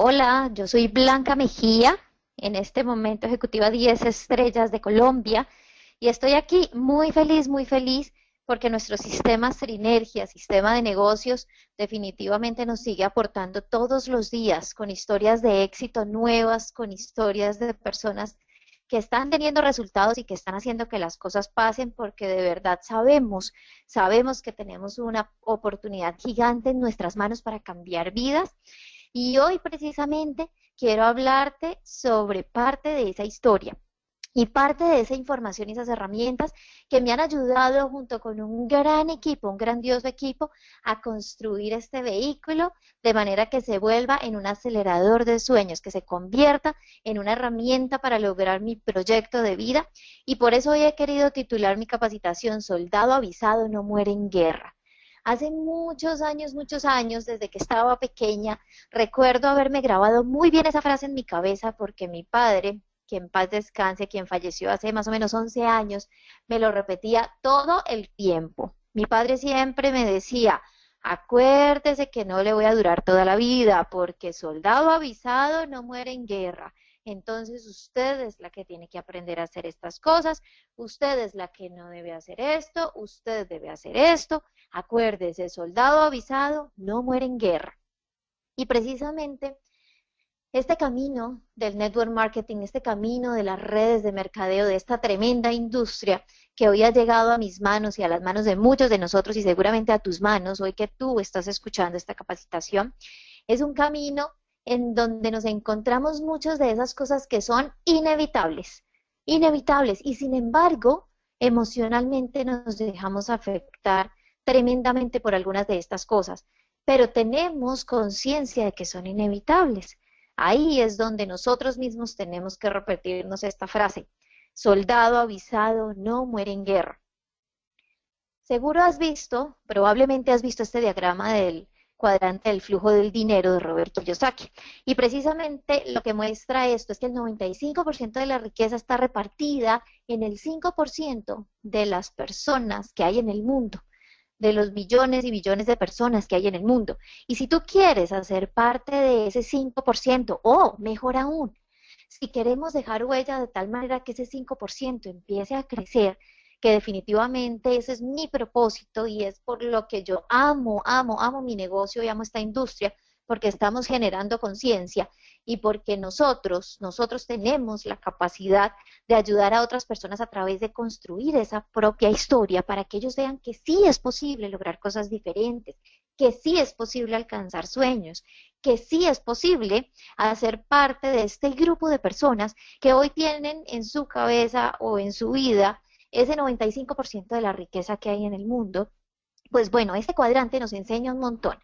Hola, yo soy Blanca Mejía, en este momento ejecutiva 10 estrellas de Colombia y estoy aquí muy feliz porque nuestro sistema Serinergia, sistema de negocios, definitivamente nos sigue aportando todos los días con historias de éxito nuevas, con historias de personas que están teniendo resultados y que están haciendo que las cosas pasen porque de verdad sabemos que tenemos una oportunidad gigante en nuestras manos para cambiar vidas y hoy precisamente quiero hablarte sobre parte de esa historia y parte de esa información y esas herramientas que me han ayudado junto con un gran equipo, un grandioso equipo, a construir este vehículo de manera que se vuelva en un acelerador de sueños, que se convierta en una herramienta para lograr mi proyecto de vida. Y por eso hoy he querido titular mi capacitación Soldado avisado no muere en guerra. Hace muchos años, desde que estaba pequeña, recuerdo haberme grabado muy bien esa frase en mi cabeza porque mi padre, que en paz descanse, quien falleció hace más o menos 11 años, me lo repetía todo el tiempo. Mi padre siempre me decía, acuérdese que no le voy a durar toda la vida, porque soldado avisado no muere en guerra. Entonces usted es la que tiene que aprender a hacer estas cosas, usted es la que no debe hacer esto, usted debe hacer esto. Acuérdese, soldado avisado no muere en guerra. Y precisamente este camino del network marketing, este camino de las redes de mercadeo, de esta tremenda industria que hoy ha llegado a mis manos y a las manos de muchos de nosotros y seguramente a tus manos, hoy que tú estás escuchando esta capacitación, es un camino en donde nos encontramos muchas de esas cosas que son inevitables, y sin embargo, emocionalmente nos dejamos afectar tremendamente por algunas de estas cosas, pero tenemos conciencia de que son inevitables. Ahí es donde nosotros mismos tenemos que repetirnos esta frase. Soldado avisado no muere en guerra. Seguro has visto, probablemente has visto este diagrama del cuadrante del flujo del dinero de Roberto Kiyosaki. Y precisamente lo que muestra esto es que el 95% de la riqueza está repartida en el 5% de las personas que hay en el mundo, de los billones y billones de personas que hay en el mundo. Y si tú quieres hacer parte de ese 5%, o mejor aún, si queremos dejar huella de tal manera que ese 5% empiece a crecer, que definitivamente ese es mi propósito y es por lo que yo amo mi negocio y amo esta industria, porque estamos generando conciencia y porque nosotros tenemos la capacidad de ayudar a otras personas a través de construir esa propia historia para que ellos vean que sí es posible lograr cosas diferentes, que sí es posible alcanzar sueños, que sí es posible hacer parte de este grupo de personas que hoy tienen en su cabeza o en su vida ese 95% de la riqueza que hay en el mundo. Pues bueno, este cuadrante nos enseña un montón.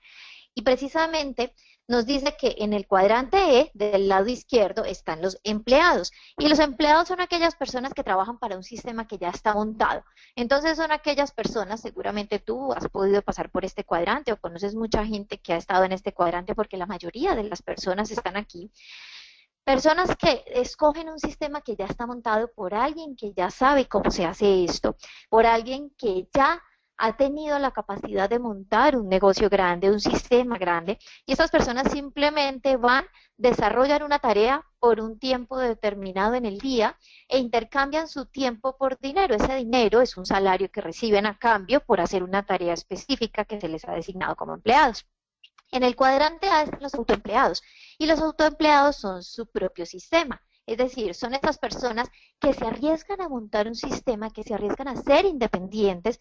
Y precisamente nos dice que en el cuadrante E, del lado izquierdo, están los empleados. Y los empleados son aquellas personas que trabajan para un sistema que ya está montado. Entonces son aquellas personas, seguramente tú has podido pasar por este cuadrante o conoces mucha gente que ha estado en este cuadrante porque la mayoría de las personas están aquí. Personas que escogen un sistema que ya está montado por alguien que ya sabe cómo se hace esto, por alguien que ya ha tenido la capacidad de montar un negocio grande, un sistema grande, y estas personas simplemente van, desarrollan una tarea por un tiempo determinado en el día e intercambian su tiempo por dinero. Ese dinero es un salario que reciben a cambio por hacer una tarea específica que se les ha designado como empleados. En el cuadrante A están los autoempleados y los autoempleados son su propio sistema. Es decir, son estas personas que se arriesgan a montar un sistema, que se arriesgan a ser independientes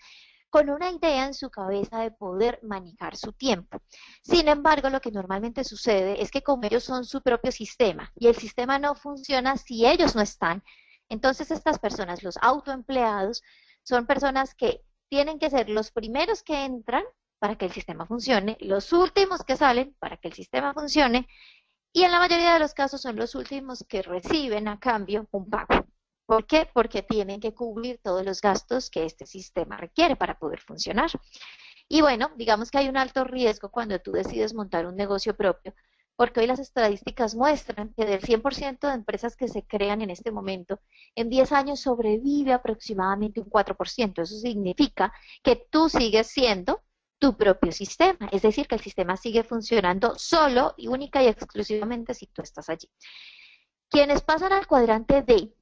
con una idea en su cabeza de poder manejar su tiempo. Sin embargo, lo que normalmente sucede es que como ellos son su propio sistema y el sistema no funciona si ellos no están, entonces estas personas, los autoempleados, son personas que tienen que ser los primeros que entran para que el sistema funcione, los últimos que salen para que el sistema funcione y en la mayoría de los casos son los últimos que reciben a cambio un pago. ¿Por qué? Porque tienen que cubrir todos los gastos que este sistema requiere para poder funcionar. Y bueno, digamos que hay un alto riesgo cuando tú decides montar un negocio propio, porque hoy las estadísticas muestran que del 100% de empresas que se crean en este momento, en 10 años sobrevive aproximadamente un 4%. Eso significa que tú sigues siendo tu propio sistema, es decir, que el sistema sigue funcionando solo y única y exclusivamente si tú estás allí. Quienes pasan al cuadrante D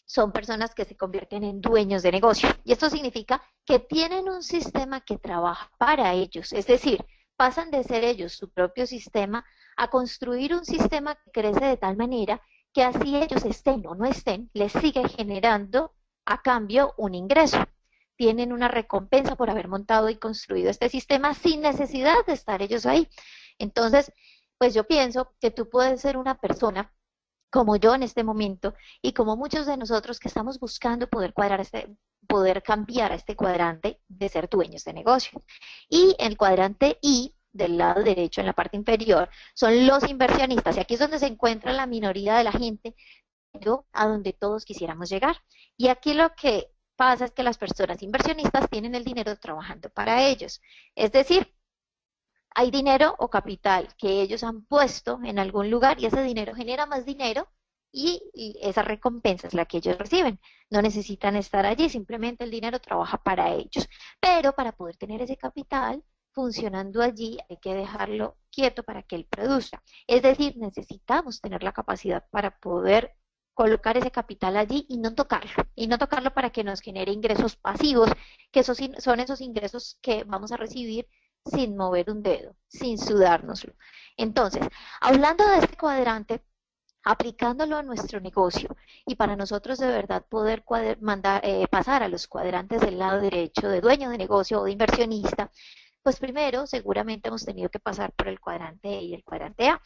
son personas que se convierten en dueños de negocio. Y esto significa que tienen un sistema que trabaja para ellos. Es decir, pasan de ser ellos su propio sistema a construir un sistema que crece de tal manera que así ellos estén o no estén, les sigue generando a cambio un ingreso. Tienen una recompensa por haber montado y construido este sistema sin necesidad de estar ellos ahí. Entonces, pues yo pienso que tú puedes ser una persona como yo en este momento y como muchos de nosotros que estamos buscando poder cambiar a este cuadrante de ser dueños de negocio. Y el cuadrante I del lado derecho en la parte inferior son los inversionistas y aquí es donde se encuentra la minoría de la gente a donde todos quisiéramos llegar. Y aquí lo que pasa es que las personas inversionistas tienen el dinero trabajando para ellos. Es decir, hay dinero o capital que ellos han puesto en algún lugar y ese dinero genera más dinero y esa recompensa es la que ellos reciben. No necesitan estar allí, simplemente el dinero trabaja para ellos. Pero para poder tener ese capital funcionando allí hay que dejarlo quieto para que él produzca. Es decir, necesitamos tener la capacidad para poder colocar ese capital allí y no tocarlo para que nos genere ingresos pasivos, que esos son esos ingresos que vamos a recibir sin mover un dedo, sin sudárnoslo. Entonces, hablando de este cuadrante, aplicándolo a nuestro negocio y para nosotros de verdad poder pasar a los cuadrantes del lado derecho de dueño de negocio o de inversionista, pues primero seguramente hemos tenido que pasar por el cuadrante E y el cuadrante A.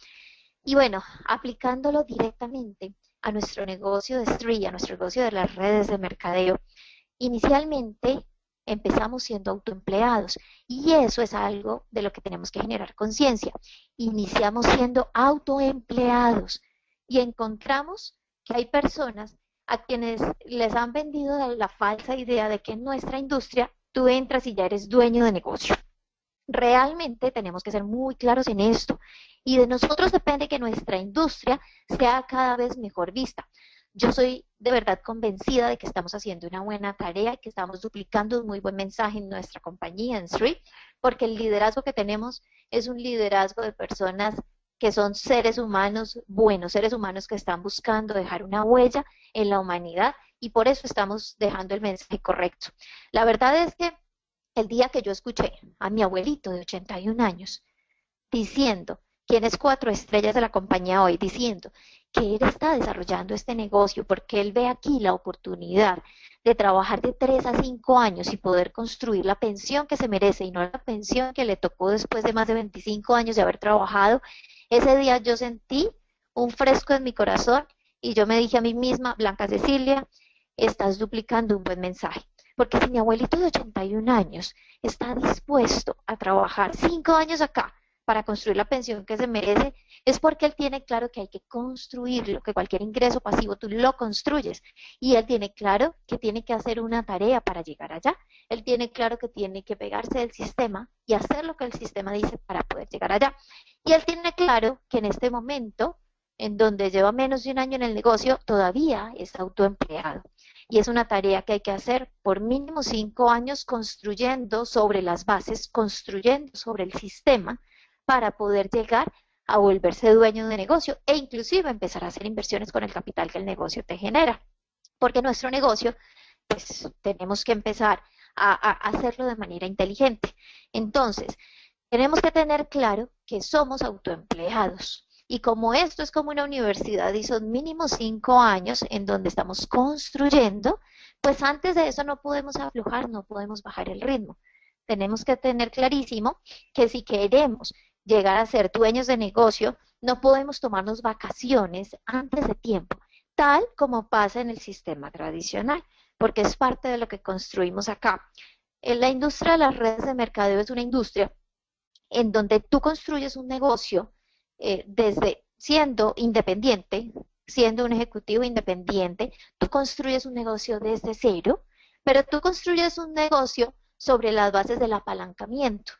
Y bueno, aplicándolo directamente a nuestro negocio de Street, a nuestro negocio de las redes de mercadeo, inicialmente empezamos siendo autoempleados y eso es algo de lo que tenemos que generar conciencia. Iniciamos siendo autoempleados y encontramos que hay personas a quienes les han vendido la falsa idea de que en nuestra industria tú entras y ya eres dueño de negocio. Realmente tenemos que ser muy claros en esto y de nosotros depende que nuestra industria sea cada vez mejor vista. Yo soy de verdad convencida de que estamos haciendo una buena tarea y que estamos duplicando un muy buen mensaje en nuestra compañía, en Street, porque el liderazgo que tenemos es un liderazgo de personas que son seres humanos buenos, seres humanos que están buscando dejar una huella en la humanidad y por eso estamos dejando el mensaje correcto. La verdad es que el día que yo escuché a mi abuelito de 81 años diciendo, ¿quién es 4 estrellas de la compañía hoy? Diciendo que él está desarrollando este negocio porque él ve aquí la oportunidad de trabajar de 3 a 5 años y poder construir la pensión que se merece y no la pensión que le tocó después de más de 25 años de haber trabajado. Ese día yo sentí un fresco en mi corazón y yo me dije a mí misma, Blanca Cecilia, estás duplicando un buen mensaje. Porque si mi abuelito de 81 años está dispuesto a trabajar 5 años acá para construir la pensión que se merece, es porque él tiene claro que hay que construirlo, que cualquier ingreso pasivo tú lo construyes. Y él tiene claro que tiene que hacer una tarea para llegar allá. Él tiene claro que tiene que pegarse del sistema y hacer lo que el sistema dice para poder llegar allá. Y él tiene claro que en este momento, en donde lleva menos de un año en el negocio, todavía es autoempleado. Y es una tarea que hay que hacer por mínimo 5 años construyendo sobre las bases, construyendo sobre el sistema para poder llegar a volverse dueño de negocio e inclusive empezar a hacer inversiones con el capital que el negocio te genera. Porque nuestro negocio, pues tenemos que empezar a hacerlo de manera inteligente. Entonces, tenemos que tener claro que somos autoempleados. Y como esto es como una universidad y son mínimo 5 años en donde estamos construyendo, pues antes de eso no podemos aflojar, no podemos bajar el ritmo. Tenemos que tener clarísimo que si queremos llegar a ser dueños de negocio, no podemos tomarnos vacaciones antes de tiempo, tal como pasa en el sistema tradicional, porque es parte de lo que construimos acá. En la industria de las redes de mercadeo es una industria en donde tú construyes un negocio desde siendo independiente, siendo un ejecutivo independiente, tú construyes un negocio desde cero, pero tú construyes un negocio sobre las bases del apalancamiento.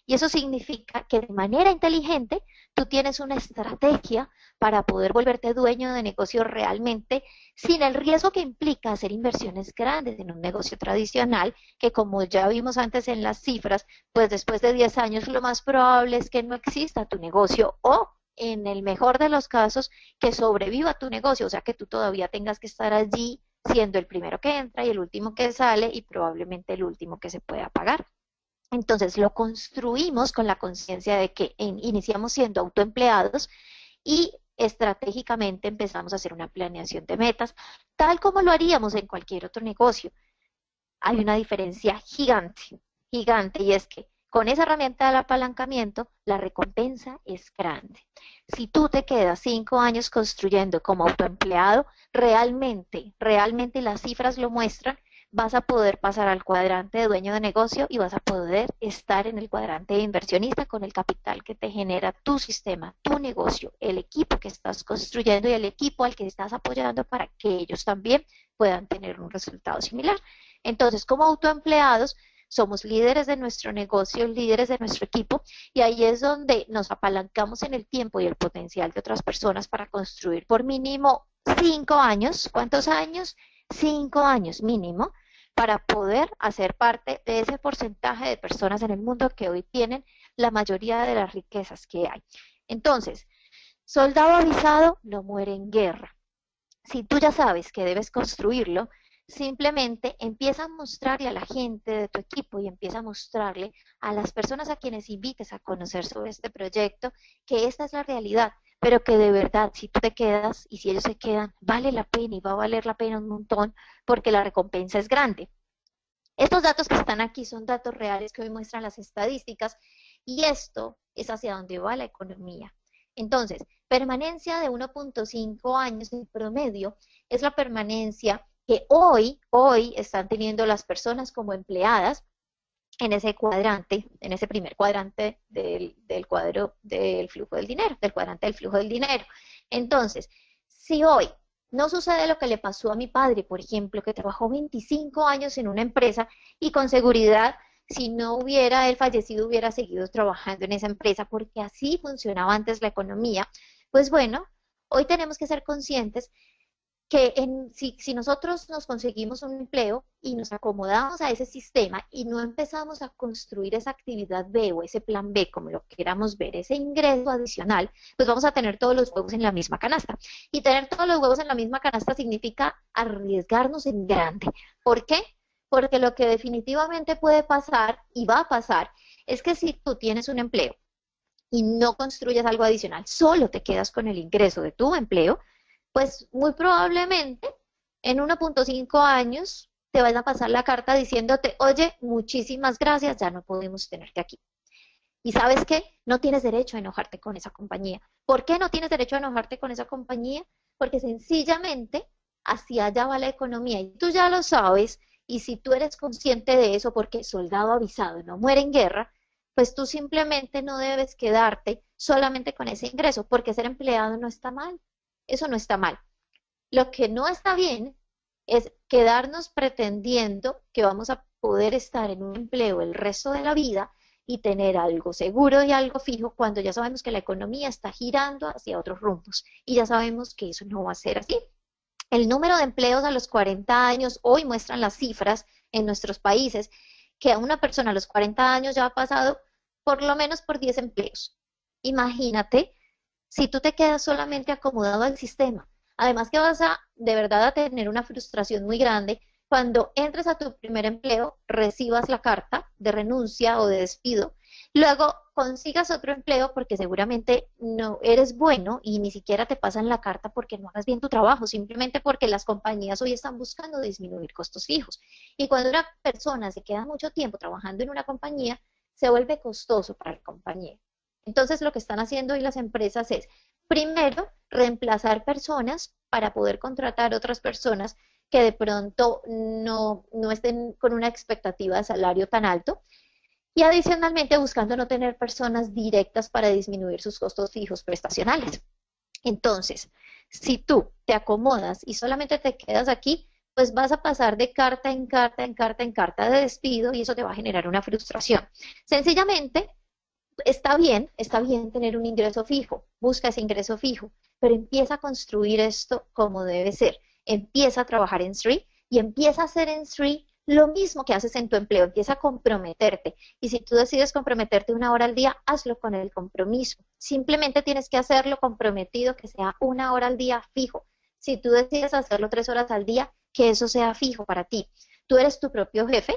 Y eso significa que de manera inteligente tú tienes una estrategia para poder volverte dueño de negocio realmente sin el riesgo que implica hacer inversiones grandes en un negocio tradicional, que como ya vimos antes en las cifras, pues después de 10 años lo más probable es que no exista tu negocio o en el mejor de los casos que sobreviva tu negocio, o sea que tú todavía tengas que estar allí siendo el primero que entra y el último que sale y probablemente el último que se pueda pagar. Entonces lo construimos con la conciencia de que iniciamos siendo autoempleados y estratégicamente empezamos a hacer una planeación de metas, tal como lo haríamos en cualquier otro negocio. Hay una diferencia gigante, gigante, y es que con esa herramienta del apalancamiento, la recompensa es grande. Si tú te quedas 5 años construyendo como autoempleado, realmente las cifras lo muestran, vas a poder pasar al cuadrante de dueño de negocio y vas a poder estar en el cuadrante de inversionista con el capital que te genera tu sistema, tu negocio, el equipo que estás construyendo y el equipo al que estás apoyando para que ellos también puedan tener un resultado similar. Entonces, como autoempleados, somos líderes de nuestro negocio, líderes de nuestro equipo, y ahí es donde nos apalancamos en el tiempo y el potencial de otras personas para construir por mínimo 5 años. ¿Cuántos años? 5 años mínimo, para poder hacer parte de ese porcentaje de personas en el mundo que hoy tienen la mayoría de las riquezas que hay. Entonces, soldado avisado no muere en guerra. Si tú ya sabes que debes construirlo, simplemente empieza a mostrarle a la gente de tu equipo y empieza a mostrarle a las personas a quienes invites a conocer sobre este proyecto que esta es la realidad, pero que de verdad si tú te quedas y si ellos se quedan, vale la pena y va a valer la pena un montón porque la recompensa es grande. Estos datos que están aquí son datos reales que hoy muestran las estadísticas y esto es hacia donde va la economía. Entonces, permanencia de 1.5 años en promedio es la permanencia que hoy están teniendo las personas como empleadas en ese cuadrante, en ese primer cuadrante del cuadro del flujo del dinero, del cuadrante del flujo del dinero. Entonces, si hoy no sucede lo que le pasó a mi padre, por ejemplo, que trabajó 25 años en una empresa y con seguridad, si no hubiera él fallecido, hubiera seguido trabajando en esa empresa, porque así funcionaba antes la economía, pues bueno, hoy tenemos que ser conscientes que si nosotros nos conseguimos un empleo y nos acomodamos a ese sistema y no empezamos a construir esa actividad B o ese plan B, como lo queramos ver, ese ingreso adicional, pues vamos a tener todos los huevos en la misma canasta. Y tener todos los huevos en la misma canasta significa arriesgarnos en grande. ¿Por qué? Porque lo que definitivamente puede pasar y va a pasar es que si tú tienes un empleo y no construyes algo adicional, solo te quedas con el ingreso de tu empleo, pues muy probablemente en 1.5 años te van a pasar la carta diciéndote, oye, muchísimas gracias, ya no podemos tenerte aquí. Y ¿sabes qué? No tienes derecho a enojarte con esa compañía. ¿Por qué no tienes derecho a enojarte con esa compañía? Porque sencillamente hacia allá va la economía y tú ya lo sabes, y si tú eres consciente de eso, porque soldado avisado no muere en guerra, pues tú simplemente no debes quedarte solamente con ese ingreso, porque ser empleado no está mal. Eso no está mal. Lo que no está bien es quedarnos pretendiendo que vamos a poder estar en un empleo el resto de la vida y tener algo seguro y algo fijo cuando ya sabemos que la economía está girando hacia otros rumbos y ya sabemos que eso no va a ser así. El número de empleos a los 40 años, hoy muestran las cifras en nuestros países, que a una persona a los 40 años ya ha pasado por lo menos por 10 empleos. Imagínate si tú te quedas solamente acomodado al sistema. Además que vas a, de verdad, a tener una frustración muy grande cuando entres a tu primer empleo, recibas la carta de renuncia o de despido, luego consigas otro empleo porque seguramente no eres bueno y ni siquiera te pasan la carta porque no hagas bien tu trabajo, simplemente porque las compañías hoy están buscando disminuir costos fijos. Y cuando una persona se queda mucho tiempo trabajando en una compañía, se vuelve costoso para la compañía. Entonces lo que están haciendo hoy las empresas es, primero, reemplazar personas para poder contratar otras personas que de pronto no estén con una expectativa de salario tan alto y adicionalmente buscando no tener personas directas para disminuir sus costos fijos prestacionales. Entonces, si tú te acomodas y solamente te quedas aquí, pues vas a pasar de carta en carta en carta en carta de despido y eso te va a generar una frustración. Sencillamente, está bien tener un ingreso fijo, busca ese ingreso fijo, pero empieza a construir esto como debe ser. Empieza a trabajar en Sri y empieza a hacer en Sri lo mismo que haces en tu empleo, empieza a comprometerte. Y si tú decides comprometerte 1 hora al día, hazlo con el compromiso. Simplemente tienes que hacerlo comprometido, que sea 1 hora al día fijo. Si tú decides hacerlo 3 horas al día, que eso sea fijo para ti. Tú eres tu propio jefe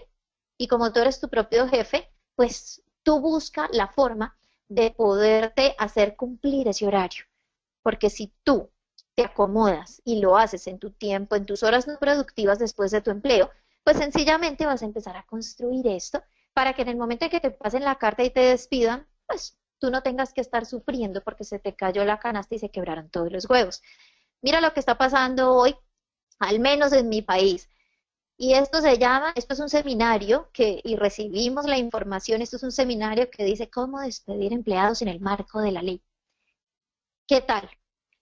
y como tú eres tu propio jefe, pues tú busca la forma de poderte hacer cumplir ese horario. Porque si tú te acomodas y lo haces en tu tiempo, en tus horas no productivas después de tu empleo, pues sencillamente vas a empezar a construir esto para que en el momento en que te pasen la carta y te despidan, pues tú no tengas que estar sufriendo porque se te cayó la canasta y se quebraron todos los huevos. Mira lo que está pasando hoy, al menos en mi país. Y esto es un seminario y recibimos la información, esto es un seminario que dice cómo despedir empleados en el marco de la ley. ¿Qué tal?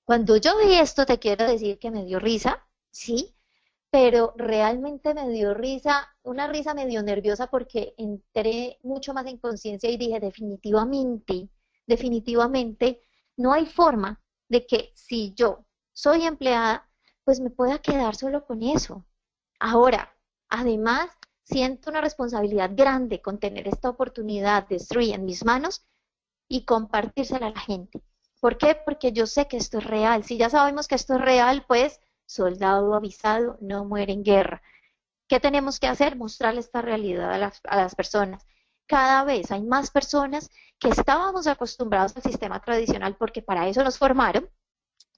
Cuando yo vi esto, te quiero decir que me dio risa, sí, pero realmente me dio risa, una risa medio nerviosa porque entré mucho más en conciencia y dije, definitivamente, definitivamente, no hay forma de que si yo soy empleada, pues me pueda quedar solo con eso. Ahora, además, siento una responsabilidad grande con tener esta oportunidad de Sri en mis manos y compartírsela a la gente. ¿Por qué? Porque yo sé que esto es real. Si ya sabemos que esto es real, pues soldado avisado no muere en guerra. ¿Qué tenemos que hacer? Mostrarle esta realidad a las personas. Cada vez hay más personas que estábamos acostumbrados al sistema tradicional porque para eso nos formaron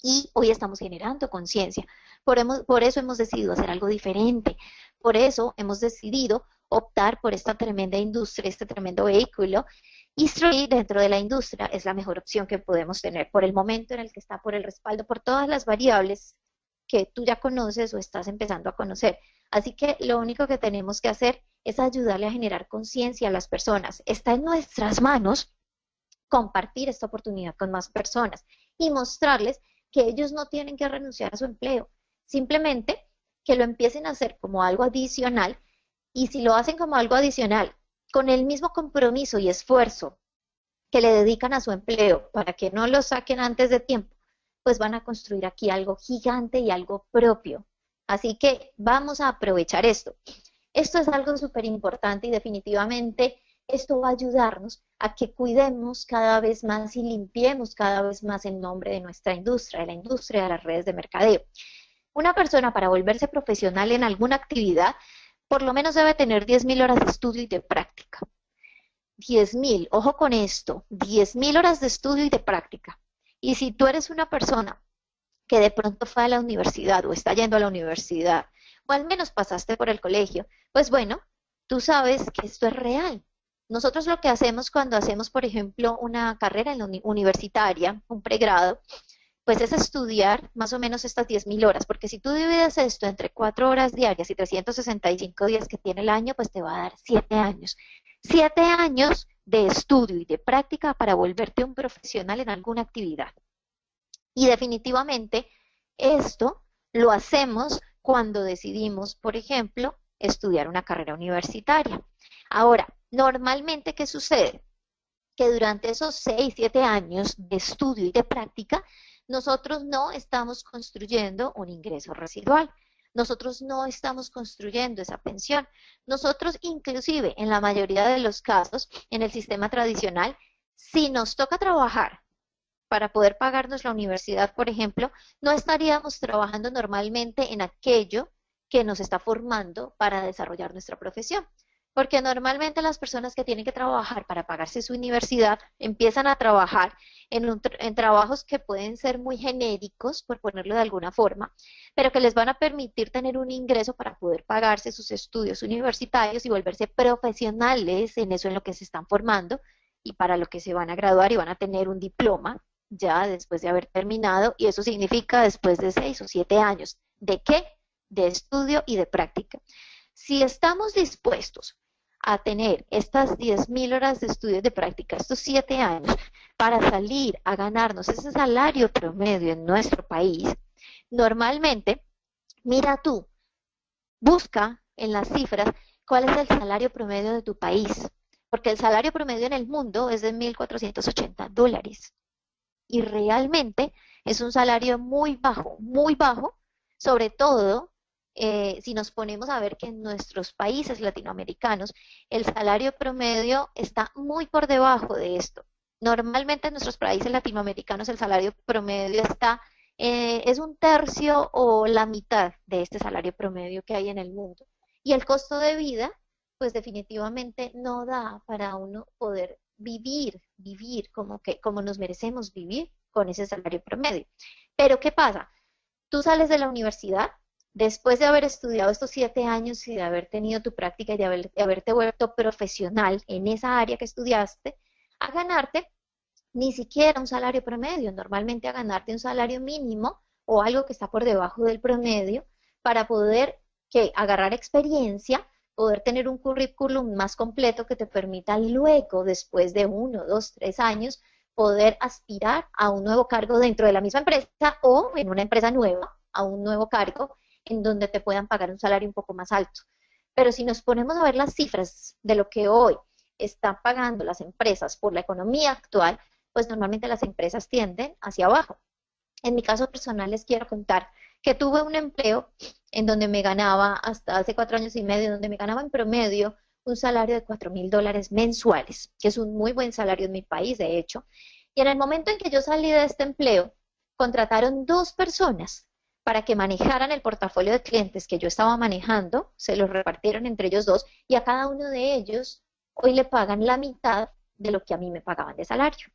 y hoy estamos generando conciencia. Por eso hemos decidido hacer algo diferente. Por eso hemos decidido optar por esta tremenda industria, este tremendo vehículo. Y Street dentro de la industria es la mejor opción que podemos tener por el momento en el que está, por el respaldo, por todas las variables que tú ya conoces o estás empezando a conocer. Así que lo único que tenemos que hacer es ayudarle a generar conciencia a las personas. Está en nuestras manos compartir esta oportunidad con más personas y mostrarles que ellos no tienen que renunciar a su empleo, simplemente que lo empiecen a hacer como algo adicional y si lo hacen como algo adicional, con el mismo compromiso y esfuerzo que le dedican a su empleo para que no lo saquen antes de tiempo, pues van a construir aquí algo gigante y algo propio. Así que vamos a aprovechar esto. Esto es algo súper importante y definitivamente esto va a ayudarnos a que cuidemos cada vez más y limpiemos cada vez más el nombre de nuestra industria, de la industria de las redes de mercadeo. Una persona para volverse profesional en alguna actividad, por lo menos debe tener 10.000 horas de estudio y de práctica. 10.000, ojo con esto, 10.000 horas de estudio y de práctica. Y si tú eres una persona que de pronto fue a la universidad o está yendo a la universidad, o al menos pasaste por el colegio, pues bueno, tú sabes que esto es real. Nosotros lo que hacemos cuando hacemos, por ejemplo, una carrera en la universitaria, un pregrado, pues es estudiar más o menos estas 10.000 horas, porque si tú divides esto entre 4 horas diarias y 365 días que tiene el año, pues te va a dar 7 años. 7 años de estudio y de práctica para volverte un profesional en alguna actividad. Y definitivamente esto lo hacemos cuando decidimos, por ejemplo, estudiar una carrera universitaria. Ahora, normalmente, ¿qué sucede? Que durante esos 6, 7 años de estudio y de práctica, nosotros no estamos construyendo un ingreso residual. Nosotros no estamos construyendo esa pensión. Nosotros, inclusive, en la mayoría de los casos, en el sistema tradicional, si nos toca trabajar para poder pagarnos la universidad, por ejemplo, no estaríamos trabajando normalmente en aquello que nos está formando para desarrollar nuestra profesión. Porque normalmente las personas que tienen que trabajar para pagarse su universidad empiezan a trabajar en trabajos que pueden ser muy genéricos, por ponerlo de alguna forma, pero que les van a permitir tener un ingreso para poder pagarse sus estudios universitarios y volverse profesionales en eso en lo que se están formando y para lo que se van a graduar y van a tener un diploma ya después de haber terminado, y eso significa después de 6 o 7 años. ¿De qué? De estudio y de práctica. Si estamos dispuestos a tener estas 10.000 horas de estudio y de práctica, estos 7 años, para salir a ganarnos ese salario promedio en nuestro país, normalmente, mira tú, busca en las cifras cuál es el salario promedio de tu país. porque el salario promedio en el mundo es de $1,480. Y realmente es un salario muy bajo, sobre todo si nos ponemos a ver que en nuestros países latinoamericanos el salario promedio está muy por debajo de esto. Normalmente en nuestros países latinoamericanos el salario promedio es un tercio o la mitad de este salario promedio que hay en el mundo. Y el costo de vida, pues definitivamente no da para uno poder vivir como nos merecemos vivir con ese salario promedio. Pero ¿qué pasa? Tú sales de la universidad después de haber estudiado estos 7 años y de haber tenido tu práctica y de haberte vuelto profesional en esa área que estudiaste, a ganarte ni siquiera un salario promedio, normalmente a ganarte un salario mínimo o algo que está por debajo del promedio para poder agarrar experiencia, poder tener un currículum más completo que te permita luego, después de 1, 2, 3 años, poder aspirar a un nuevo cargo dentro de la misma empresa o en una empresa nueva, a un nuevo cargo en donde te puedan pagar un salario un poco más alto. Pero si nos ponemos a ver las cifras de lo que hoy están pagando las empresas por la economía actual, pues normalmente las empresas tienden hacia abajo. En mi caso personal les quiero contar que tuve un empleo en donde me ganaba hasta hace 4 años y medio, donde me ganaba en promedio un salario de $4,000 mensuales, que es un muy buen salario en mi país, de hecho. Y en el momento en que yo salí de este empleo, contrataron 2 personas para que manejaran el portafolio de clientes que yo estaba manejando, se los repartieron entre ellos dos, y a cada uno de ellos hoy le pagan la mitad de lo que a mí me pagaban de salario.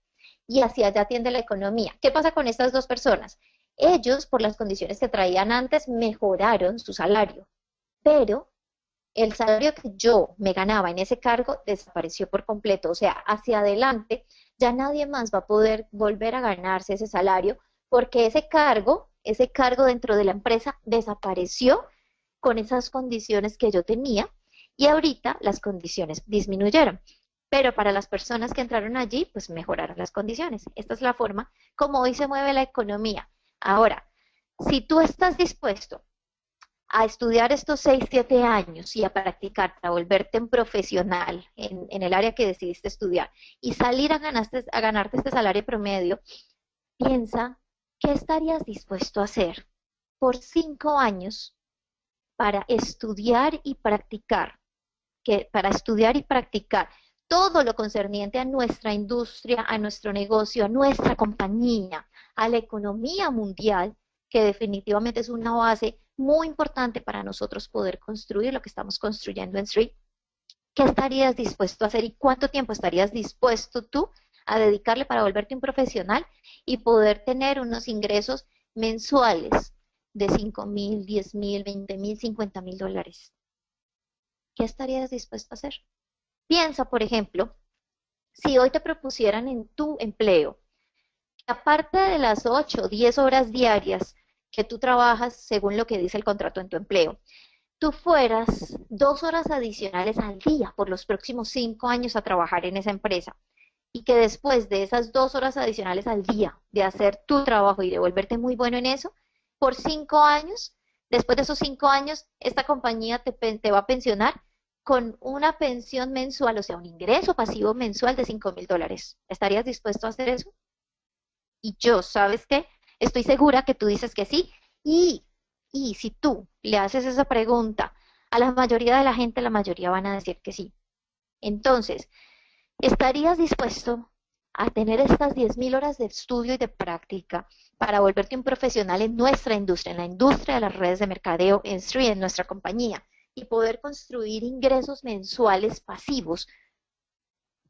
Y hacia allá tiende la economía. ¿Qué pasa con estas 2 personas? Ellos, por las condiciones que traían antes, mejoraron su salario, pero el salario que yo me ganaba en ese cargo desapareció por completo. O sea, hacia adelante ya nadie más va a poder volver a ganarse ese salario porque ese cargo dentro de la empresa desapareció con esas condiciones que yo tenía y ahorita las condiciones disminuyeron. Pero para las personas que entraron allí, pues mejoraron las condiciones. Esta es la forma como hoy se mueve la economía. Ahora, si tú estás dispuesto a estudiar estos 6, 7 años y a practicar para volverte un profesional en el área que decidiste estudiar y salir a ganarte este salario promedio, piensa qué estarías dispuesto a hacer por 5 años para estudiar y practicar, para estudiar y practicar todo lo concerniente a nuestra industria, a nuestro negocio, a nuestra compañía, a la economía mundial, que definitivamente es una base muy importante para nosotros poder construir lo que estamos construyendo en Street. ¿Qué estarías dispuesto a hacer y cuánto tiempo estarías dispuesto tú a dedicarle para volverte un profesional y poder tener unos ingresos mensuales de 5,000, 10,000, 20,000, $50,000? ¿Qué estarías dispuesto a hacer? Piensa, por ejemplo, si hoy te propusieran en tu empleo, que aparte de las 8 o 10 horas diarias que tú trabajas según lo que dice el contrato en tu empleo, tú fueras 2 horas adicionales al día por los próximos 5 años a trabajar en esa empresa y que después de esas 2 horas adicionales al día de hacer tu trabajo y de volverte muy bueno en eso, por 5 años, después de esos 5 años, esta compañía te va a pensionar con una pensión mensual, o sea, un ingreso pasivo mensual de $5,000. ¿Estarías dispuesto a hacer eso? Y yo, ¿sabes qué? Estoy segura que tú dices que sí. Y, y si tú le haces esa pregunta a la mayoría de la gente, la mayoría van a decir que sí. Entonces, ¿estarías dispuesto a tener estas 10,000 horas de estudio y de práctica para volverte un profesional en nuestra industria, en la industria de las redes de mercadeo, en nuestra compañía, y poder construir ingresos mensuales pasivos,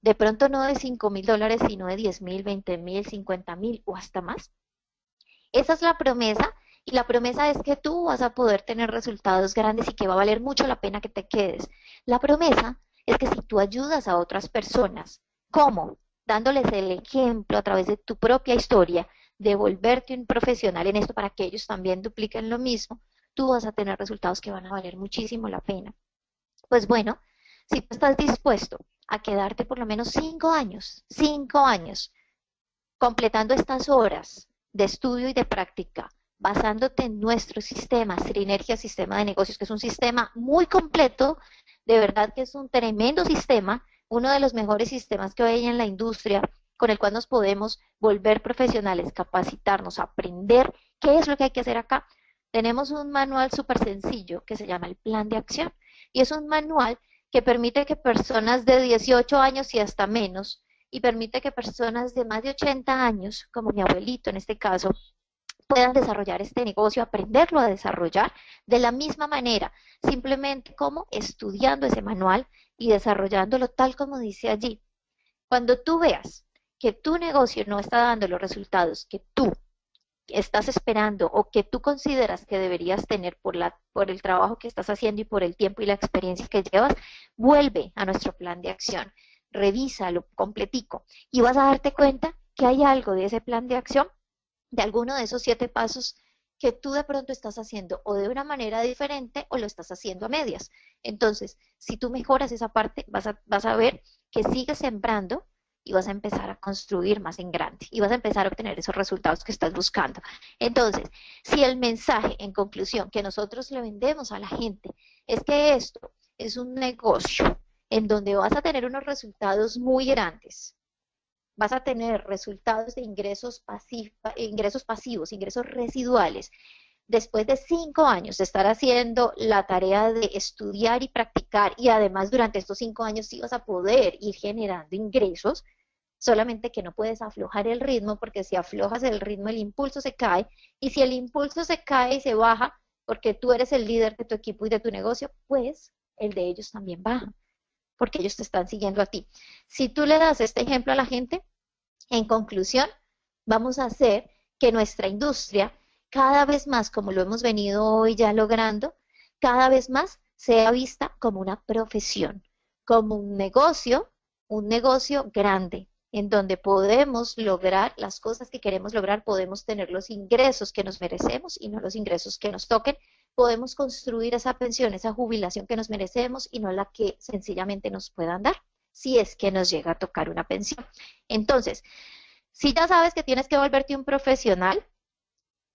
de pronto no de $5,000, sino de 10,000, 20,000, 50,000 o hasta más? Esa es la promesa y la promesa es que tú vas a poder tener resultados grandes y que va a valer mucho la pena que te quedes. La promesa es que si tú ayudas a otras personas, ¿cómo? Dándoles el ejemplo a través de tu propia historia de volverte un profesional en esto para que ellos también dupliquen lo mismo, tú vas a tener resultados que van a valer muchísimo la pena. Pues bueno, si tú estás dispuesto a quedarte por lo menos 5 años, completando estas horas de estudio y de práctica, basándote en nuestro sistema, Sinergia Sistema de Negocios, que es un sistema muy completo, de verdad que es un tremendo sistema uno de los mejores sistemas que hay en la industria, con el cual nos podemos volver profesionales, capacitarnos, aprender qué es lo que hay que hacer acá. Tenemos un manual súper sencillo que se llama el Plan de Acción y es un manual que permite que personas de 18 años y hasta menos, y permite que personas de más de 80 años, como mi abuelito en este caso, puedan desarrollar este negocio, aprenderlo a desarrollar de la misma manera, simplemente como estudiando ese manual y desarrollándolo tal como dice allí. Cuando tú veas que tu negocio no está dando los resultados que tú estás esperando o que tú consideras que deberías tener por el trabajo que estás haciendo y por el tiempo y la experiencia que llevas, vuelve a nuestro plan de acción, revísalo completico y vas a darte cuenta que hay algo de ese plan de acción, de alguno de esos 7 pasos que tú de pronto estás haciendo o de una manera diferente o lo estás haciendo a medias. Entonces, si tú mejoras esa parte, vas a ver que sigues sembrando y vas a empezar a construir más en grande y vas a empezar a obtener esos resultados que estás buscando. Entonces, si el mensaje en conclusión que nosotros le vendemos a la gente es que esto es un negocio en donde vas a tener unos resultados muy grandes, vas a tener resultados de ingresos pasivos, ingresos residuales, después de 5 años de estar haciendo la tarea de estudiar y practicar, y además durante estos 5 años sí vas a poder ir generando ingresos, solamente que no puedes aflojar el ritmo, porque si aflojas el ritmo el impulso se cae, y si el impulso se cae y se baja, porque tú eres el líder de tu equipo y de tu negocio, pues el de ellos también baja, porque ellos te están siguiendo a ti. Si tú le das este ejemplo a la gente, en conclusión, vamos a hacer que nuestra industria, cada vez más, como lo hemos venido hoy ya logrando, cada vez más sea vista como una profesión, como un negocio grande, en donde podemos lograr las cosas que queremos lograr, podemos tener los ingresos que nos merecemos y no los ingresos que nos toquen, podemos construir esa pensión, esa jubilación que nos merecemos y no la que sencillamente nos puedan dar, si es que nos llega a tocar una pensión. Entonces, si ya sabes que tienes que volverte un profesional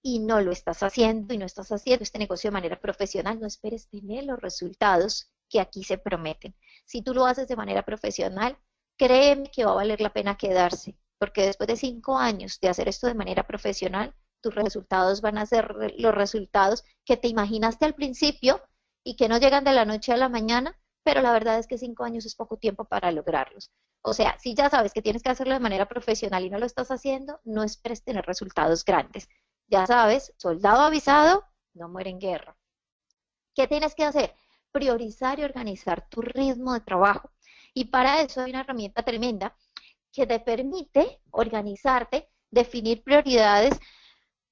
y no lo estás haciendo y no estás haciendo este negocio de manera profesional, no esperes tener los resultados que aquí se prometen. Si tú lo haces de manera profesional, créeme que va a valer la pena quedarse, porque después de 5 años de hacer esto de manera profesional, tus resultados van a ser los resultados que te imaginaste al principio y que no llegan de la noche a la mañana, pero la verdad es que 5 años es poco tiempo para lograrlos. O sea, si ya sabes que tienes que hacerlo de manera profesional y no lo estás haciendo, no esperes tener resultados grandes. Ya sabes, soldado avisado, no muere en guerra. ¿Qué tienes que hacer? Priorizar y organizar tu ritmo de trabajo. Y para eso hay una herramienta tremenda que te permite organizarte, definir prioridades,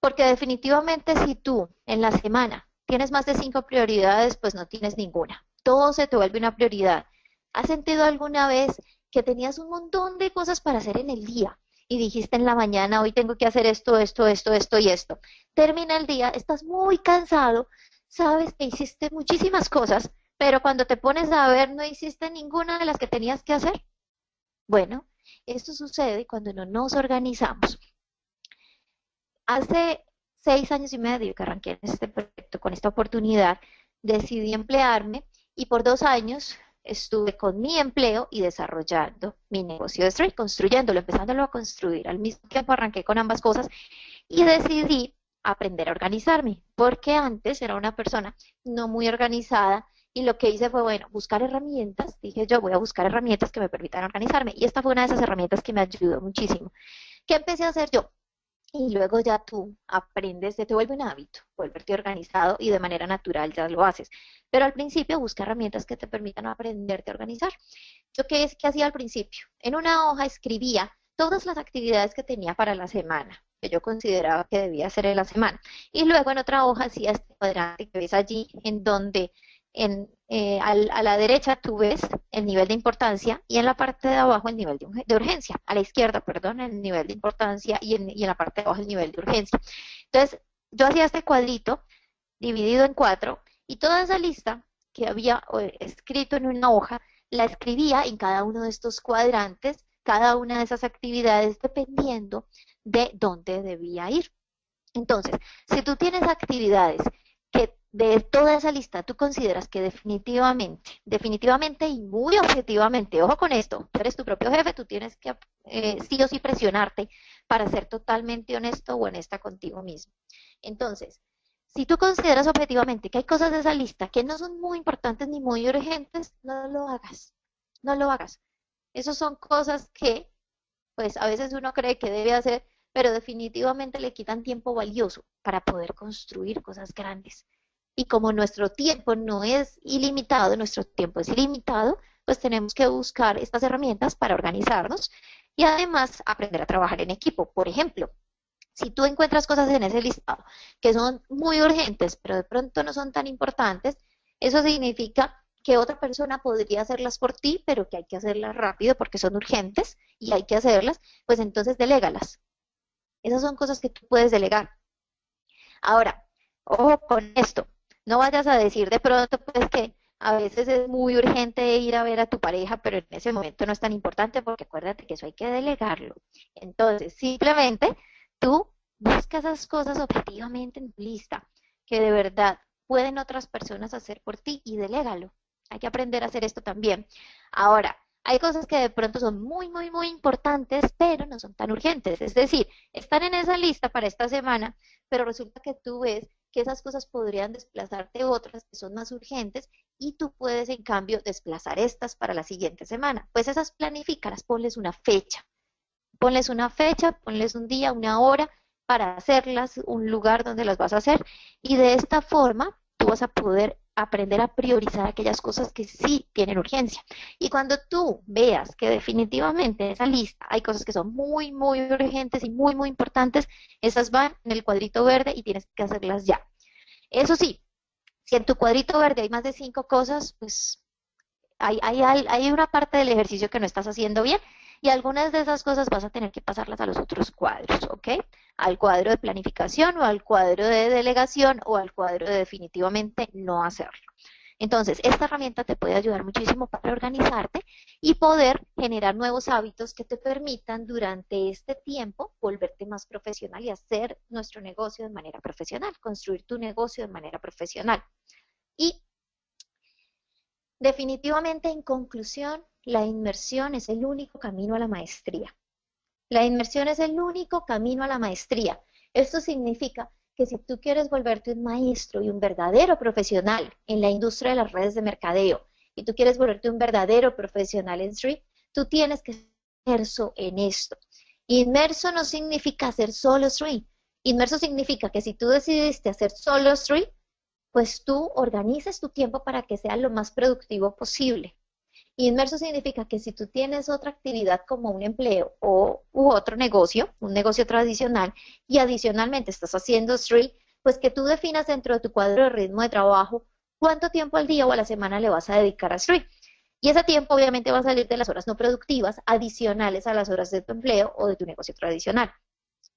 porque definitivamente si tú en la semana tienes más de 5 prioridades, pues no tienes ninguna. Todo se te vuelve una prioridad. ¿Has sentido alguna vez que tenías un montón de cosas para hacer en el día y dijiste en la mañana, hoy tengo que hacer esto, esto, esto, esto y esto? Termina el día, estás muy cansado, sabes que hiciste muchísimas cosas, pero cuando te pones a ver no hiciste ninguna de las que tenías que hacer. Bueno, esto sucede cuando no nos organizamos. Hace 6 años y medio que arranqué en este proyecto, con esta oportunidad, decidí emplearme y por 2 años estuve con mi empleo y desarrollando mi negocio de street, construyéndolo, empezándolo a construir. Al mismo tiempo arranqué con ambas cosas y decidí aprender a organizarme, porque antes era una persona no muy organizada y lo que hice fue, bueno, buscar herramientas. Dije yo, voy a buscar herramientas que me permitan organizarme y esta fue una de esas herramientas que me ayudó muchísimo. ¿Qué empecé a hacer yo? Y luego ya tú aprendes, te vuelve un hábito, volverte organizado y de manera natural ya lo haces. Pero al principio busca herramientas que te permitan aprenderte a organizar. ¿Yo qué hacía al principio? En una hoja escribía todas las actividades que tenía para la semana, que yo consideraba que debía hacer en la semana. Y luego en otra hoja hacía este cuadrante que ves allí, en donde a la derecha tú ves el nivel de importancia y en la parte de abajo el nivel de urgencia. A la izquierda, perdón, el nivel de importancia y en la parte de abajo el nivel de urgencia. Entonces, yo hacía este cuadrito dividido en 4 y toda esa lista que había escrito en una hoja, la escribía en cada uno de estos cuadrantes, cada una de esas actividades dependiendo de dónde debía ir. Entonces, si tú tienes actividades que de toda esa lista, tú consideras que definitivamente y muy objetivamente, ojo con esto, tú eres tu propio jefe, tú tienes que sí o sí presionarte para ser totalmente honesto o honesta contigo mismo. Entonces, si tú consideras objetivamente que hay cosas de esa lista que no son muy importantes ni muy urgentes, no lo hagas, no lo hagas. Esas son cosas que, pues a veces uno cree que debe hacer, pero definitivamente le quitan tiempo valioso para poder construir cosas grandes. Y como nuestro tiempo no es ilimitado, nuestro tiempo es ilimitado, pues tenemos que buscar estas herramientas para organizarnos y además aprender a trabajar en equipo. Por ejemplo, si tú encuentras cosas en ese listado que son muy urgentes, pero de pronto no son tan importantes, eso significa que otra persona podría hacerlas por ti, pero que hay que hacerlas rápido porque son urgentes y hay que hacerlas, pues entonces delégalas. Esas son cosas que tú puedes delegar. Ahora, ojo con esto, no vayas a decir de pronto pues que a veces es muy urgente ir a ver a tu pareja, pero en ese momento no es tan importante porque acuérdate que eso hay que delegarlo. Entonces, simplemente tú busca esas cosas objetivamente en tu lista que de verdad pueden otras personas hacer por ti y delégalo. Hay que aprender a hacer esto también. Ahora, hay cosas que de pronto son muy importantes, pero no son tan urgentes. Es decir, están en esa lista para esta semana, pero resulta que tú ves que esas cosas podrían desplazarte otras que son más urgentes y tú puedes en cambio desplazar estas para la siguiente semana. Pues esas planifícalas, ponles una fecha, ponles un día, una hora para hacerlas, un lugar donde las vas a hacer y de esta forma tú vas a poder aprender a priorizar aquellas cosas que sí tienen urgencia. Y cuando tú veas que definitivamente en esa lista hay cosas que son muy urgentes y muy importantes, esas van en el cuadrito verde y tienes que hacerlas ya. Eso sí, si en tu cuadrito verde hay más de 5 cosas, pues hay una parte del ejercicio que no estás haciendo bien y algunas de esas cosas vas a tener que pasarlas a los otros cuadros, ¿ok? Al cuadro de planificación o al cuadro de delegación o al cuadro de definitivamente no hacerlo. Entonces, esta herramienta te puede ayudar muchísimo para organizarte y poder generar nuevos hábitos que te permitan durante este tiempo volverte más profesional y hacer nuestro negocio de manera profesional, construir tu negocio de manera profesional. Y definitivamente, en conclusión, la inmersión es el único camino a la maestría. La inmersión es el único camino a la maestría. Esto significa que si tú quieres volverte un maestro y un verdadero profesional en la industria de las redes de mercadeo y tú quieres volverte un verdadero profesional en street, tú tienes que ser inmerso en esto. Inmerso no significa hacer solo street. Inmerso significa que si tú decidiste hacer solo street, pues tú organizas tu tiempo para que sea lo más productivo posible. Inmerso significa que si tú tienes otra actividad como un empleo u otro negocio, un negocio tradicional, y adicionalmente estás haciendo street, pues que tú definas dentro de tu cuadro de ritmo de trabajo cuánto tiempo al día o a la semana le vas a dedicar a street. Y ese tiempo obviamente va a salir de las horas no productivas adicionales a las horas de tu empleo o de tu negocio tradicional.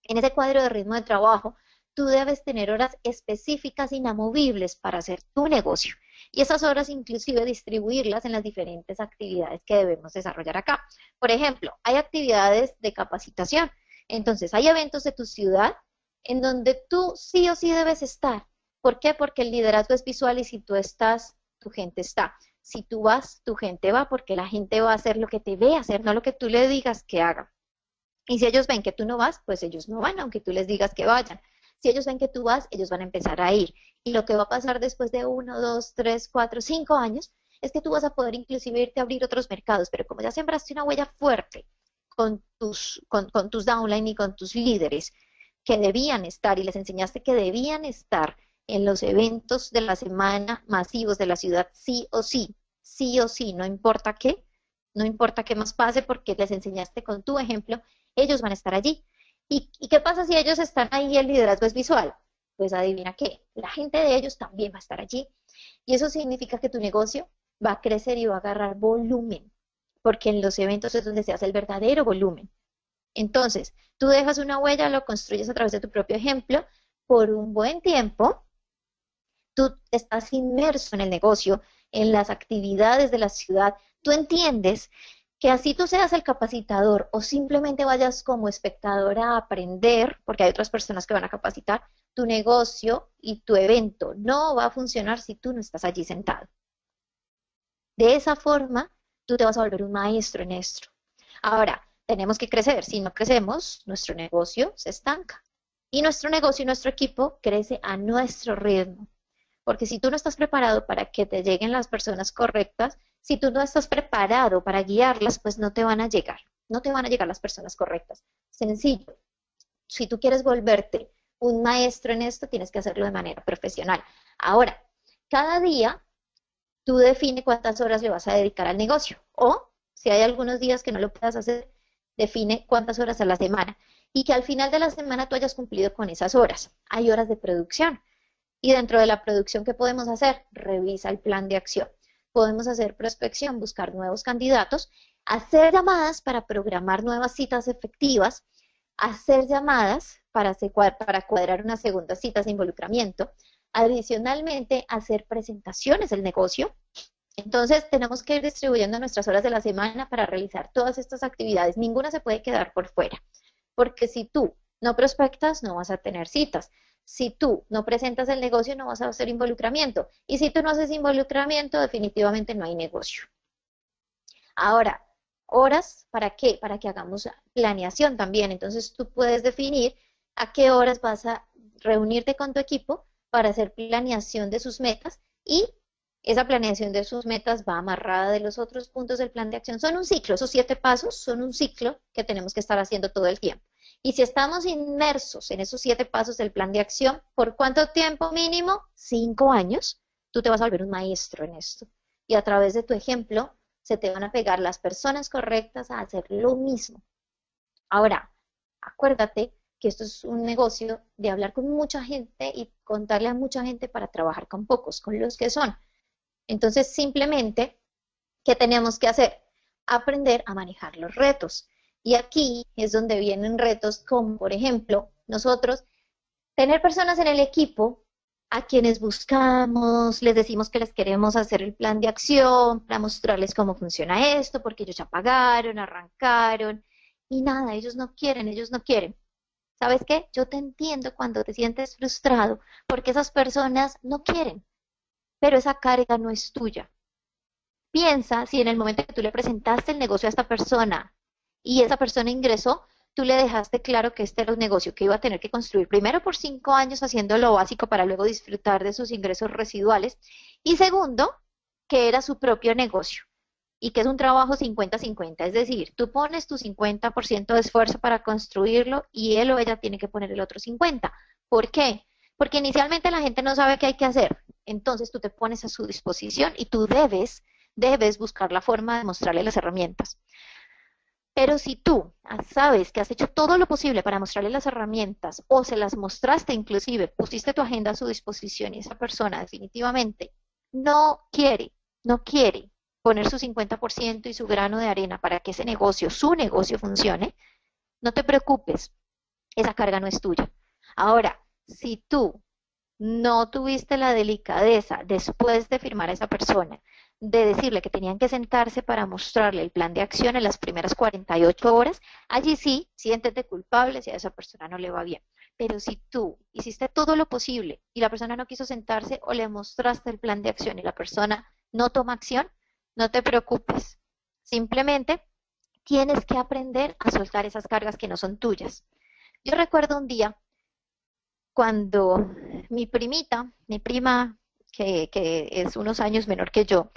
En ese cuadro de ritmo de trabajo, tú debes tener horas específicas inamovibles para hacer tu negocio. Y esas horas inclusive distribuirlas en las diferentes actividades que debemos desarrollar acá. Por ejemplo, hay actividades de capacitación. Entonces, hay eventos de tu ciudad en donde tú sí o sí debes estar. ¿Por qué? Porque el liderazgo es visual y si tú estás, tu gente está. Si tú vas, tu gente va porque la gente va a hacer lo que te ve hacer, no lo que tú le digas que haga. Y si ellos ven que tú no vas, pues ellos no van, aunque tú les digas que vayan. Si ellos ven que tú vas, ellos van a empezar a ir. Y lo que va a pasar después de 1, 2, 3, 4, 5 años es que tú vas a poder inclusive irte a abrir otros mercados, pero como ya sembraste una huella fuerte con tus downline y con tus líderes que debían estar y les enseñaste que debían estar en los eventos de la semana masivos de la ciudad sí o sí, no importa qué más pase porque les enseñaste con tu ejemplo, ellos van a estar allí. ¿Y qué pasa si ellos están ahí y el liderazgo es visual? Pues adivina qué, la gente de ellos también va a estar allí. Y eso significa que tu negocio va a crecer y va a agarrar volumen, porque en los eventos es donde se hace el verdadero volumen. Entonces, tú dejas una huella, lo construyes a través de tu propio ejemplo por un buen tiempo, tú estás inmerso en el negocio, en las actividades de la ciudad, tú entiendes Que así tú seas el capacitador o simplemente vayas como espectador a aprender, porque hay otras personas que van a capacitar, tu negocio y tu evento no va a funcionar si tú no estás allí sentado. De esa forma, tú te vas a volver un maestro en esto. Ahora, tenemos que crecer. Si no crecemos, nuestro negocio se estanca. Y nuestro negocio y nuestro equipo crece a nuestro ritmo. Porque si tú no estás preparado para que te lleguen las personas correctas, si tú no estás preparado para guiarlas, pues no te van a llegar. No te van a llegar las personas correctas. Sencillo. Si tú quieres volverte un maestro en esto, tienes que hacerlo de manera profesional. Ahora, cada día tú define cuántas horas le vas a dedicar al negocio. O si hay algunos días que no lo puedas hacer, define cuántas horas a la semana. Y que al final de la semana tú hayas cumplido con esas horas. Hay horas de producción. Y dentro de la producción, ¿qué podemos hacer? Revisa el plan de acción. Podemos hacer prospección, buscar nuevos candidatos, hacer llamadas para programar nuevas citas efectivas, hacer llamadas para cuadrar unas segundas citas de involucramiento, adicionalmente hacer presentaciones del negocio. Entonces tenemos que ir distribuyendo nuestras horas de la semana para realizar todas estas actividades. Ninguna se puede quedar por fuera, porque si tú no prospectas, no vas a tener citas. Si tú no presentas el negocio, no vas a hacer involucramiento. Y si tú no haces involucramiento, definitivamente no hay negocio. Ahora, horas, ¿para qué? Para que hagamos planeación también. Entonces tú puedes definir a qué horas vas a reunirte con tu equipo para hacer planeación de sus metas y esa planeación de sus metas va amarrada de los otros puntos del plan de acción. Son un ciclo, esos 7 pasos son un ciclo que tenemos que estar haciendo todo el tiempo. Y si estamos inmersos en esos 7 pasos del plan de acción, ¿por cuánto tiempo mínimo? 5 años. Tú te vas a volver un maestro en esto. Y a través de tu ejemplo, se te van a pegar las personas correctas a hacer lo mismo. Ahora, acuérdate que esto es un negocio de hablar con mucha gente y contarle a mucha gente para trabajar con pocos, con los que son. Entonces, simplemente, ¿qué tenemos que hacer? Aprender a manejar los retos. Y aquí es donde vienen retos como, por ejemplo, nosotros tener personas en el equipo a quienes buscamos, les decimos que les queremos hacer el plan de acción para mostrarles cómo funciona esto, porque ellos ya pagaron, arrancaron, y nada, ellos no quieren, ellos no quieren. ¿Sabes qué? Yo te entiendo cuando te sientes frustrado, porque esas personas no quieren, pero esa carga no es tuya. Piensa si en el momento que tú le presentaste el negocio a esta persona y esa persona ingresó, tú le dejaste claro que este era un negocio que iba a tener que construir primero por 5 años haciendo lo básico para luego disfrutar de sus ingresos residuales y segundo, que era su propio negocio y que es un trabajo 50-50, es decir, tú pones tu 50% de esfuerzo para construirlo y él o ella tiene que poner el otro 50%. ¿Por qué? Porque inicialmente la gente no sabe qué hay que hacer, entonces tú te pones a su disposición y tú debes buscar la forma de mostrarle las herramientas. Pero si tú sabes que has hecho todo lo posible para mostrarle las herramientas o se las mostraste inclusive, pusiste tu agenda a su disposición y esa persona definitivamente no quiere poner su 50% y su grano de arena para que ese negocio, su negocio funcione, no te preocupes, esa carga no es tuya. Ahora, si tú no tuviste la delicadeza después de firmar a esa persona, de decirle que tenían que sentarse para mostrarle el plan de acción en las primeras 48 horas, allí sí, siéntete culpable si a esa persona no le va bien. Pero si tú hiciste todo lo posible y la persona no quiso sentarse o le mostraste el plan de acción y la persona no toma acción, no te preocupes. Simplemente tienes que aprender a soltar esas cargas que no son tuyas. Yo recuerdo un día cuando mi prima, que es unos años menor que yo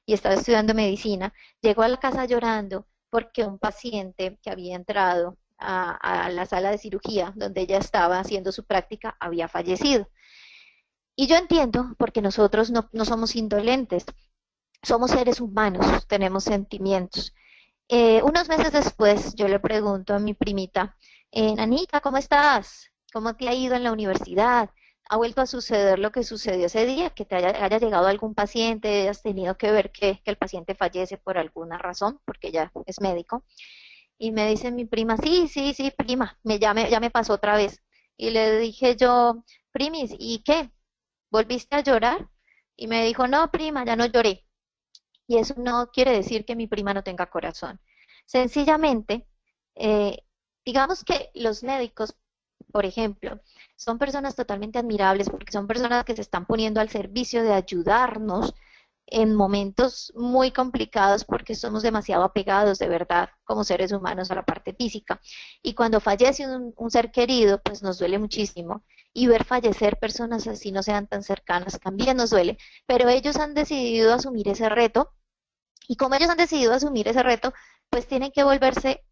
y estaba estudiando medicina, llegó a la casa llorando porque un paciente que había entrado a la sala de cirugía donde ella estaba haciendo su práctica había fallecido. Y yo entiendo porque nosotros no somos indolentes, somos seres humanos, tenemos sentimientos. Unos meses después yo le pregunto a mi primita, Nanita, ¿cómo estás? ¿Cómo te ha ido en la universidad? ¿Ha vuelto a suceder lo que sucedió ese día? ¿Que te haya llegado algún paciente, has tenido que ver que el paciente fallece por alguna razón, porque ella es médico? Y me dice mi prima, sí, sí, sí, prima, ya me pasó otra vez. Y le dije yo, primis, ¿y qué? ¿Volviste a llorar? Y me dijo, no, prima, ya no lloré. Y eso no quiere decir que mi prima no tenga corazón. Sencillamente, eh, digamos que los médicos, por ejemplo, son personas totalmente admirables porque son personas que se están poniendo al servicio de ayudarnos en momentos muy complicados porque somos demasiado apegados de verdad como seres humanos a la parte física. Y cuando fallece un ser querido, pues nos duele muchísimo. Y ver fallecer personas así no sean tan cercanas también nos duele. Pero ellos han decidido asumir ese reto y como ellos han decidido asumir ese reto, pues tienen que volverse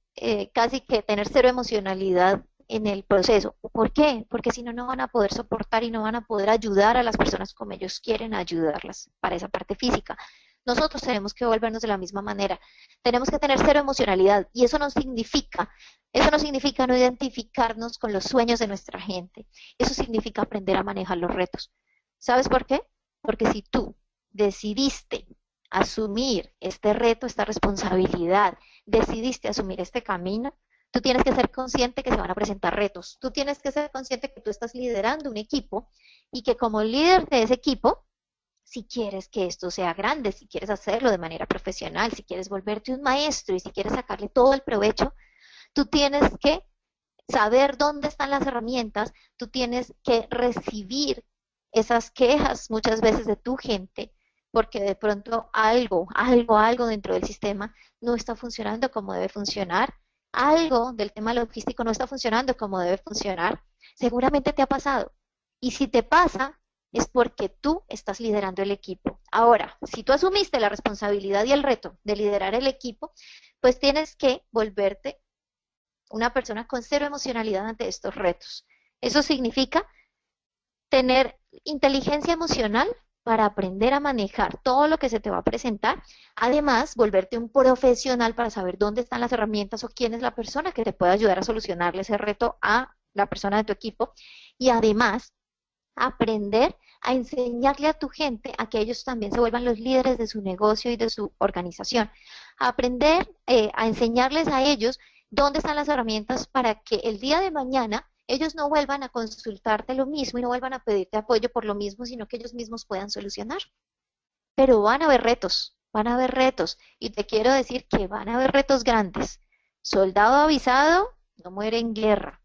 casi que tener cero emocionalidad en el proceso. ¿Por qué? Porque si no, no van a poder soportar y no van a poder ayudar a las personas como ellos quieren ayudarlas para esa parte física. Nosotros tenemos que volvernos de la misma manera. Tenemos que tener cero emocionalidad y eso no significa no identificarnos con los sueños de nuestra gente. Eso significa aprender a manejar los retos. ¿Sabes por qué? Porque si tú decidiste asumir este reto, esta responsabilidad, decidiste asumir este camino, tú tienes que ser consciente que se van a presentar retos. Tú tienes que ser consciente que tú estás liderando un equipo y que como líder de ese equipo, si quieres que esto sea grande, si quieres hacerlo de manera profesional, si quieres volverte un maestro y si quieres sacarle todo el provecho, tú tienes que saber dónde están las herramientas, tú tienes que recibir esas quejas muchas veces de tu gente, porque de pronto algo dentro del sistema no está funcionando como debe funcionar, algo del tema logístico no está funcionando como debe funcionar, seguramente te ha pasado. Y si te pasa, es porque tú estás liderando el equipo. Ahora, si tú asumiste la responsabilidad y el reto de liderar el equipo, pues tienes que volverte una persona con cero emocionalidad ante estos retos. Eso significa tener inteligencia emocional para aprender a manejar todo lo que se te va a presentar. Además, volverte un profesional para saber dónde están las herramientas o quién es la persona que te puede ayudar a solucionarle ese reto a la persona de tu equipo. Y además, aprender a enseñarle a tu gente a que ellos también se vuelvan los líderes de su negocio y de su organización. Aprender a enseñarles a ellos dónde están las herramientas para que el día de mañana ellos no vuelvan a consultarte lo mismo y no vuelvan a pedirte apoyo por lo mismo, sino que ellos mismos puedan solucionar. Pero van a haber retos, y te quiero decir que van a haber retos grandes. Soldado avisado no muere en guerra.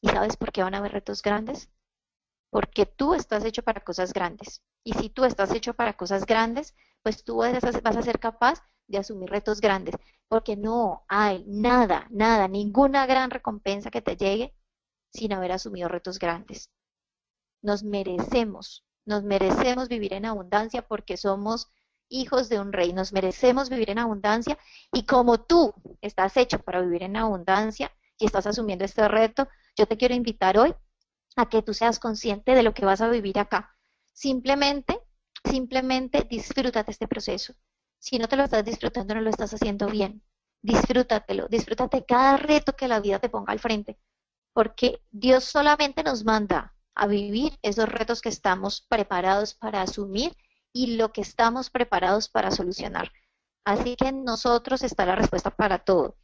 ¿Y sabes por qué van a haber retos grandes? Porque tú estás hecho para cosas grandes. Y si tú estás hecho para cosas grandes, pues tú vas a ser capaz de asumir retos grandes, porque no hay nada, ninguna gran recompensa que te llegue sin haber asumido retos grandes. Nos merecemos vivir en abundancia porque somos hijos de un rey, nos merecemos vivir en abundancia y como tú estás hecho para vivir en abundancia y estás asumiendo este reto, yo te quiero invitar hoy a que tú seas consciente de lo que vas a vivir acá. Simplemente, simplemente disfrútate este proceso. Si no te lo estás disfrutando, no lo estás haciendo bien. Disfrútatelo, disfrútate cada reto que la vida te ponga al frente, porque Dios solamente nos manda a vivir esos retos que estamos preparados para asumir y lo que estamos preparados para solucionar. Así que en nosotros está la respuesta para todo.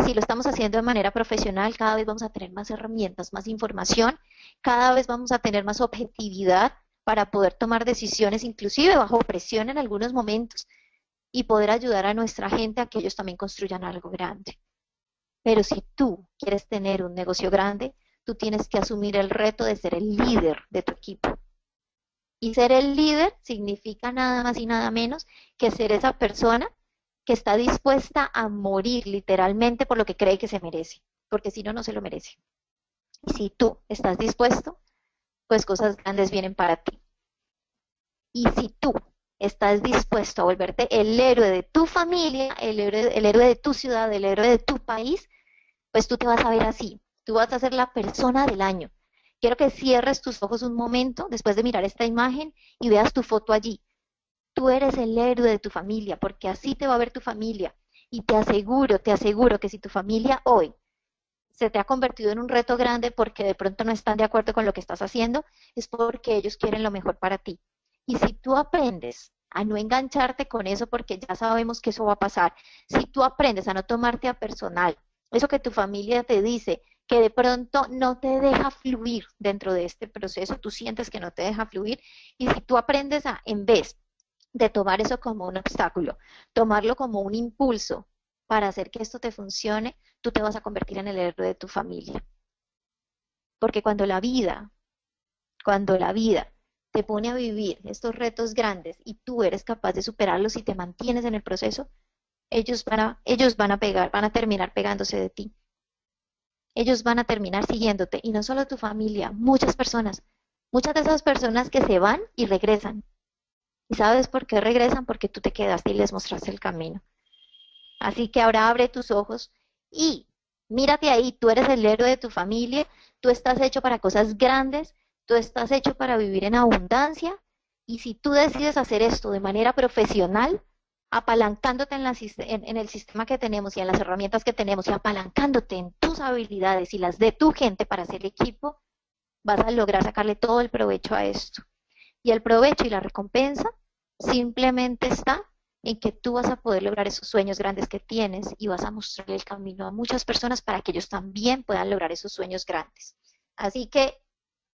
Si lo estamos haciendo de manera profesional, cada vez vamos a tener más herramientas, más información, cada vez vamos a tener más objetividad para poder tomar decisiones, inclusive bajo presión en algunos momentos, y poder ayudar a nuestra gente a que ellos también construyan algo grande. Pero si tú quieres tener un negocio grande, tú tienes que asumir el reto de ser el líder de tu equipo. Y ser el líder significa nada más y nada menos que ser esa persona que está dispuesta a morir literalmente por lo que cree que se merece, porque si no, no se lo merece. Y si tú estás dispuesto, pues cosas grandes vienen para ti. Y si tú estás dispuesto a volverte el héroe de tu familia, el héroe de tu ciudad, el héroe de tu país, pues tú te vas a ver así. Tú vas a ser la persona del año. Quiero que cierres tus ojos un momento después de mirar esta imagen y veas tu foto allí. Tú eres el héroe de tu familia, porque así te va a ver tu familia. Y te aseguro que si tu familia hoy se te ha convertido en un reto grande porque de pronto no están de acuerdo con lo que estás haciendo, es porque ellos quieren lo mejor para ti. Y si tú aprendes a no engancharte con eso porque ya sabemos que eso va a pasar, si tú aprendes a no tomarte a personal, eso que tu familia te dice, que de pronto no te deja fluir dentro de este proceso, tú sientes que no te deja fluir, y si tú aprendes a, en vez de tomar eso como un obstáculo, tomarlo como un impulso para hacer que esto te funcione, tú te vas a convertir en el héroe de tu familia. Porque cuando la vida te pone a vivir estos retos grandes y tú eres capaz de superarlos y te mantienes en el proceso, ellos van a pegar, van a terminar pegándose de ti. Ellos van a terminar siguiéndote y no solo tu familia, muchas personas, muchas de esas personas que se van y regresan. ¿Y sabes por qué regresan? Porque tú te quedaste y les mostraste el camino. Así que ahora abre tus ojos y mírate ahí, tú eres el héroe de tu familia, tú estás hecho para cosas grandes, tú estás hecho para vivir en abundancia y si tú decides hacer esto de manera profesional, apalancándote en el sistema que tenemos y en las herramientas que tenemos y apalancándote en tus habilidades y las de tu gente para hacer equipo, vas a lograr sacarle todo el provecho a esto. Y el provecho y la recompensa simplemente está en que tú vas a poder lograr esos sueños grandes que tienes y vas a mostrarle el camino a muchas personas para que ellos también puedan lograr esos sueños grandes. Así que,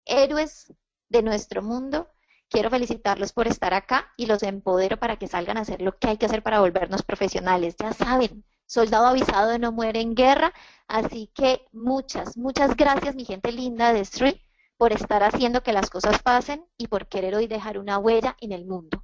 héroes de nuestro mundo, quiero felicitarlos por estar acá y los empodero para que salgan a hacer lo que hay que hacer para volvernos profesionales. Ya saben, soldado avisado no muere en guerra, así que muchas gracias, mi gente linda de Street, por estar haciendo que las cosas pasen y por querer hoy dejar una huella en el mundo.